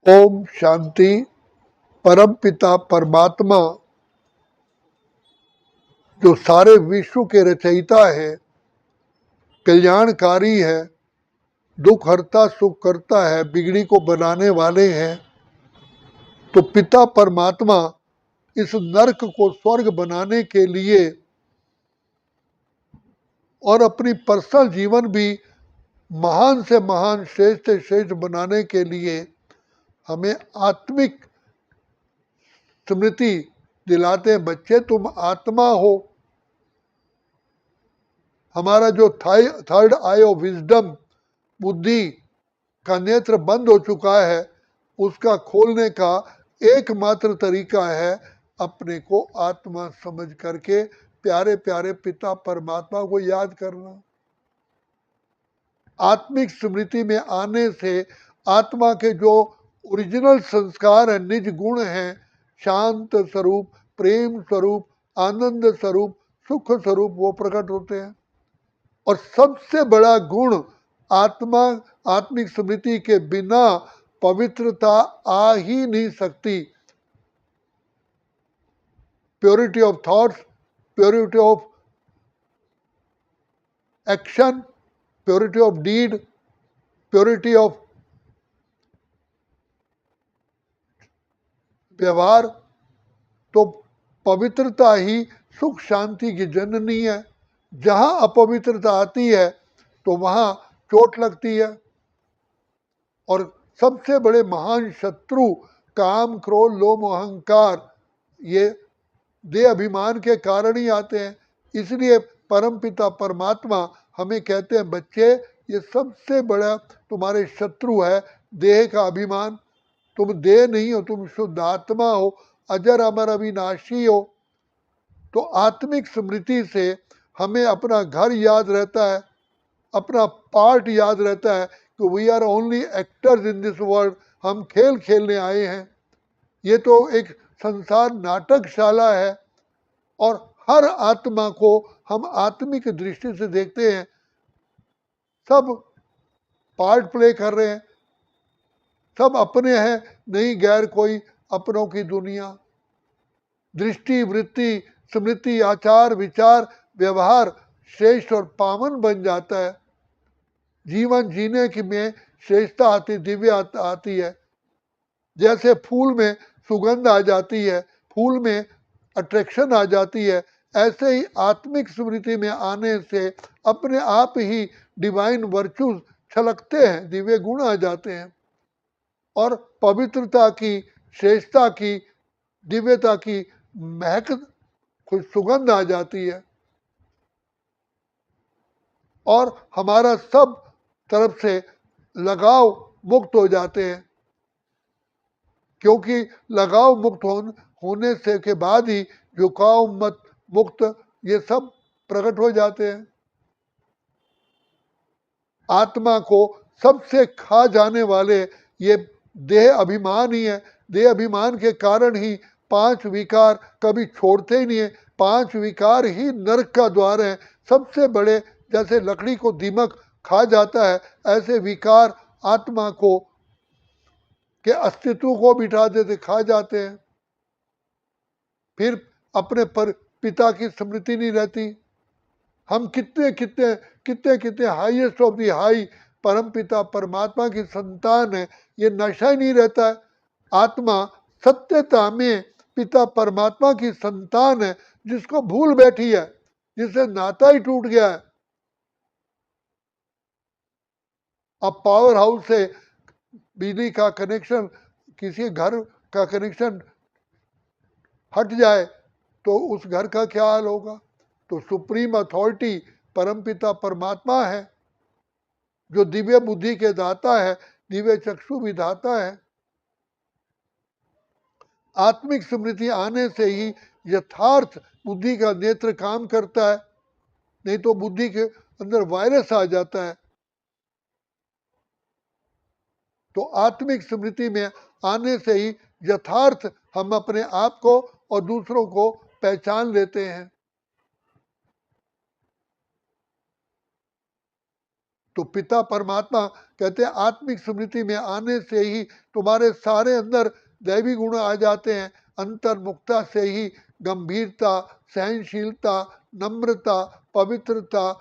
ओम शांति। परम पिता परमात्मा जो सारे विश्व के रचयिता है, कल्याणकारी है, दुख हरता सुख करता है, बिगड़ी को बनाने वाले हैं। तो पिता परमात्मा इस नरक को स्वर्ग बनाने के लिए और अपनी पर्सनल जीवन भी महान से महान, श्रेष्ठ से श्रेष्ठ बनाने के लिए हमें आत्मिक स्मृति दिलाते हैं। बच्चे, तुम आत्मा हो। हमारा जो थर्ड आई ऑफ विजडम, बुद्धि का नेत्र बंद हो चुका है, उसका खोलने का एकमात्र तरीका है अपने को आत्मा समझ करके प्यारे प्यारे पिता परमात्मा को याद करना। आत्मिक स्मृति में आने से आत्मा के जो ओरिजिनल संस्कार है, निज गुण हैं, शांत स्वरूप, प्रेम स्वरूप, आनंद स्वरूप, सुख स्वरूप, वो प्रकट होते हैं। और सबसे बड़ा गुण आत्मा, आत्मिक स्मृति के बिना पवित्रता आ ही नहीं सकती। Purity of thoughts, purity of action, purity of deed, purity of व्यवहार। तो पवित्रता ही सुख शांति की जननी है। जहां अपवित्रता आती है तो वहां चोट लगती है। और सबसे बड़े महान शत्रु काम, क्रोध, लोभ, अहंकार, ये देह अभिमान के कारण ही आते हैं। इसलिए परमपिता परमात्मा हमें कहते हैं, बच्चे, ये सबसे बड़ा तुम्हारे शत्रु है देह का अभिमान। तुम देह नहीं हो, तुम शुद्ध आत्मा हो, अजर अमर अविनाशी हो। तो आत्मिक स्मृति से हमें अपना घर याद रहता है, अपना पार्ट याद रहता है कि we are only actors in this world. हम खेल खेलने आए हैं। ये तो एक संसार नाटकशाला है और हर आत्मा को हम आत्मिक दृष्टि से देखते हैं। सब पार्ट प्ले कर रहे हैं, सब अपने हैं, नहीं गैर कोई, अपनों की दुनिया। दृष्टि, वृत्ति, स्मृति, आचार, विचार, व्यवहार श्रेष्ठ और पावन बन जाता है। जीवन जीने की में श्रेष्ठता आती, दिव्य आती है। जैसे फूल में सुगंध आ जाती है, फूल में अट्रैक्शन आ जाती है, ऐसे ही आत्मिक स्मृति में आने से अपने आप ही डिवाइन वर्चूज छलकते हैं, दिव्य गुण आ जाते हैं और पवित्रता की, श्रेष्ठता की, दिव्यता की महक, कुछ सुगंध आ जाती है और हमारा सब तरफ से लगाव मुक्त हो जाते हैं। क्योंकि लगाव मुक्त होने से के बाद ही झुकाव मत मुक्त, ये सब प्रकट हो जाते हैं। आत्मा को सबसे खा जाने वाले ये देह अभिमान ही है। देह अभिमान के कारण ही पांच विकार कभी छोड़ते ही नहीं है। पांच विकार ही नरक का द्वार है। सबसे बड़े, जैसे लकड़ी को दीमक खा जाता है, ऐसे विकार आत्मा को के अस्तित्व को बिठा देते, खा जाते हैं। फिर अपने पर पिता की स्मृति नहीं रहती। हम कितने कितने कितने कितने हाईएस्ट ऑफ दी हाई परम पिता परमात्मा की संतान है, ये नशा ही नहीं रहता है। आत्मा सत्यता में पिता परमात्मा की संतान है, जिसको भूल बैठी है, जिससे नाता ही टूट गया है। अब पावर हाउस से बिजली का कनेक्शन, किसी घर का कनेक्शन हट जाए तो उस घर का क्या हाल होगा। तो सुप्रीम अथॉरिटी परमपिता परमात्मा है, जो दिव्य बुद्धि के दाता है, दिव्य चक्षु विधाता है। आत्मिक स्मृति आने से ही यथार्थ बुद्धि का नेत्र काम करता है, नहीं तो बुद्धि के अंदर वायरस आ जाता है। तो आत्मिक स्मृति में आने से ही यथार्थ हम अपने आप को और दूसरों को पहचान लेते हैं। तो पिता परमात्मा कहते हैं आत्मिक स्मृति में आने से ही तुम्हारे सारे अंदर दैवी गुण आ जाते हैं। अंतर्मुखता से ही गंभीरता, सहनशीलता, नम्रता, पवित्रता,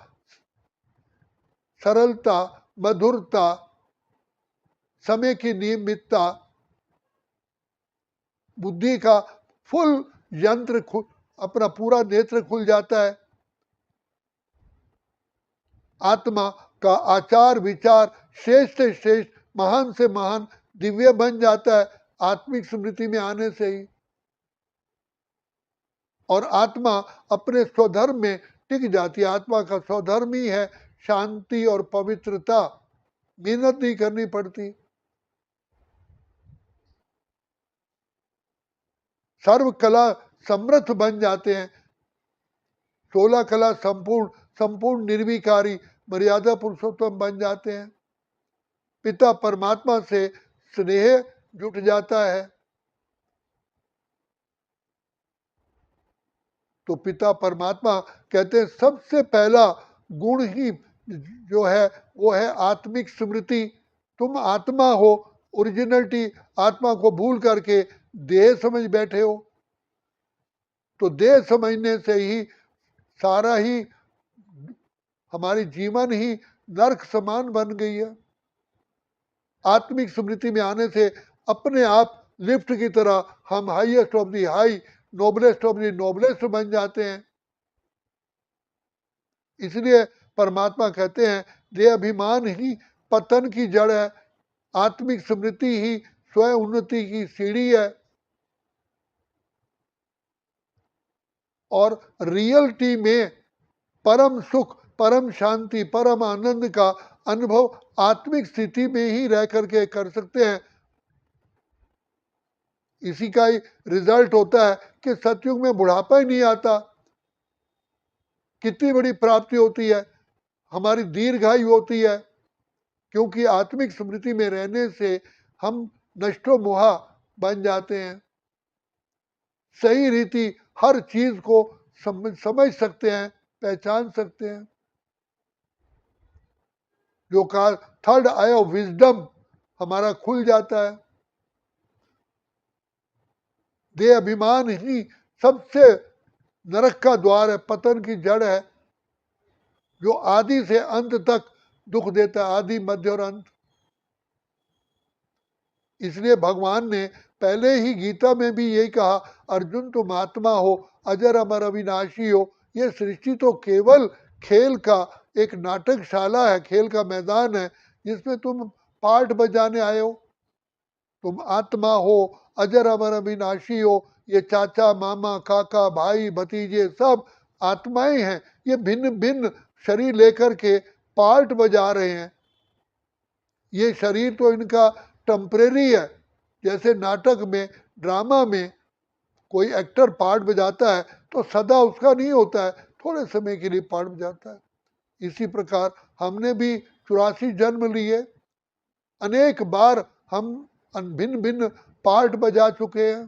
सरलता, मधुरता, समय की नियमितता, बुद्धि का फुल यंत्र अपना पूरा नेत्र खुल जाता है। आत्मा का आचार विचार श्रेष्ठ से श्रेष्ठ, महान से महान, दिव्य बन जाता है आत्मिक स्मृति में आने से ही। और आत्मा अपने स्वधर्म में टिक जाती है। आत्मा का स्वधर्म ही है शांति और पवित्रता। मेहनत नहीं करनी पड़ती। सर्व कला समर्थ बन जाते हैं। 16 कला संपूर्ण निर्विकारी मर्यादा पुरुषोत्तम बन जाते हैं। पिता परमात्मा से स्नेह जुट जाता है। तो पिता परमात्मा कहते हैं सबसे पहला गुण ही जो है वो है आत्मिक स्मृति। तुम आत्मा हो, ओरिजिनलिटी, आत्मा को भूल करके देह समझ बैठे हो। तो देह समझने से ही सारा ही हमारी जीवन ही नरक समान बन गई है। आत्मिक स्मृति में आने से अपने आप लिफ्ट की तरह हम highest of the high, noblest of the noblest बन जाते हैं। इसलिए परमात्मा कहते हैं देह अभिमान ही पतन की जड़ है, आत्मिक स्मृति ही स्वयं उन्नति की सीढ़ी है। और रियलिटी में परम सुख, परम शांति, परम आनंद का अनुभव आत्मिक स्थिति में ही रह करके कर सकते हैं। इसी का ही रिजल्ट होता है कि सतयुग में बुढ़ापा ही नहीं आता। कितनी बड़ी प्राप्ति होती है, हमारी दीर्घायु होती है। क्योंकि आत्मिक स्मृति में रहने से हम नष्टो मोहा बन जाते हैं। सही रीति हर चीज को समझ सकते हैं, पहचान सकते हैं। जो कहा थर्ड आई ऑफ विजडम हमारा खुल जाता है। देह अभिमान ही सबसे नरक का द्वार है, पतन की जड़ है, जो आदि से अंत तक दुख देता है, आदि मध्य और अंत। इसलिए भगवान ने पहले ही गीता में भी यही कहा, अर्जुन तुम आत्मा हो, अजर अमर अविनाशी हो। ये सृष्टि तो केवल खेल का एक नाटकशाला है, खेल का मैदान है, जिसमें तुम पार्ट बजाने आए हो। तुम आत्मा हो, अजर अमर अविनाशी हो। ये चाचा, मामा, काका, भाई, भतीजे सब आत्माएं हैं। ये भिन्न भिन्न शरीर लेकर के पार्ट बजा रहे हैं। ये शरीर तो इनका टेम्परेरी है। जैसे नाटक में, ड्रामा में कोई एक्टर पार्ट बजाता है तो सदा उसका नहीं होता है, थोड़े समय के लिए पार्ट बजाता है। इसी प्रकार हमने भी 84 जन्म लिए, अनेक बार हम भिन्न भिन्न पार्ट बजा चुके हैं।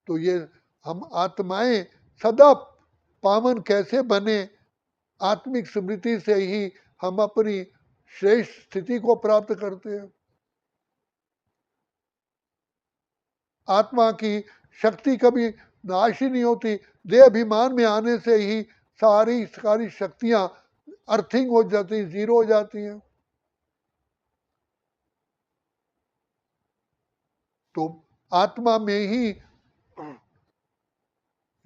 तो ये हम आत्माएं सदा पावन कैसे बने, आत्मिक स्मृति से ही हम अपनी श्रेष्ठ स्थिति को प्राप्त करते हैं। आत्मा की शक्ति कभी नाश ही नहीं होती। देह अभिमान में आने से ही सारी सारी शक्तियां अर्थिंग हो जाती, जीरो हो जाती हैं। तो आत्मा में ही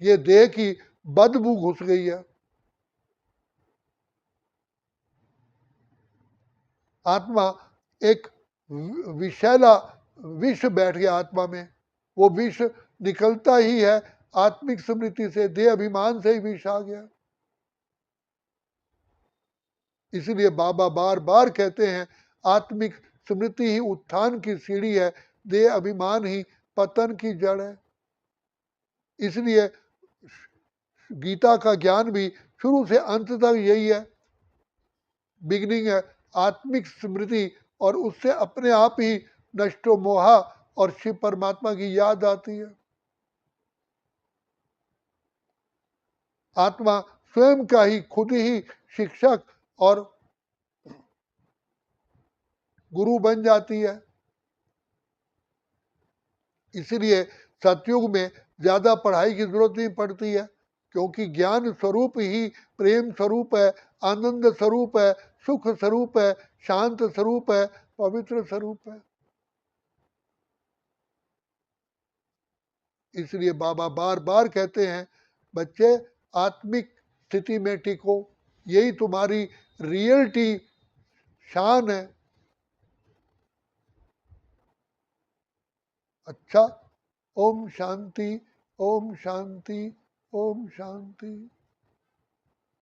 ये देह की बदबू घुस गई है। आत्मा एक विषैला विष बैठ गया आत्मा में। वो विष निकलता ही है आत्मिक स्मृति से, देह अभिमान से ही विष आ गया। इसलिए बाबा बार बार कहते हैं आत्मिक स्मृति ही उत्थान की सीढ़ी है, देह अभिमान ही पतन की जड़ है। इसलिए गीता का ज्ञान भी शुरू से अंत तक यही है। बिगिनिंग है आत्मिक स्मृति, और उससे अपने आप ही नष्टो मोहा और शिव परमात्मा की याद आती है। आत्मा स्वयं का ही खुद ही शिक्षक और गुरु बन जाती है। इसलिए सतयुग में ज्यादा पढ़ाई की जरूरत नहीं पड़ती है, क्योंकि ज्ञान स्वरूप ही प्रेम स्वरूप है, आनंद स्वरूप है, सुख स्वरूप है, शांत स्वरूप है, पवित्र स्वरूप है। इसलिए बाबा बार बार कहते हैं, बच्चे आत्मिक स्थिति में टिको, यही तुम्हारी रियलिटी शान है। अच्छा, ओम शांति, ओम शांति, ओम शांति।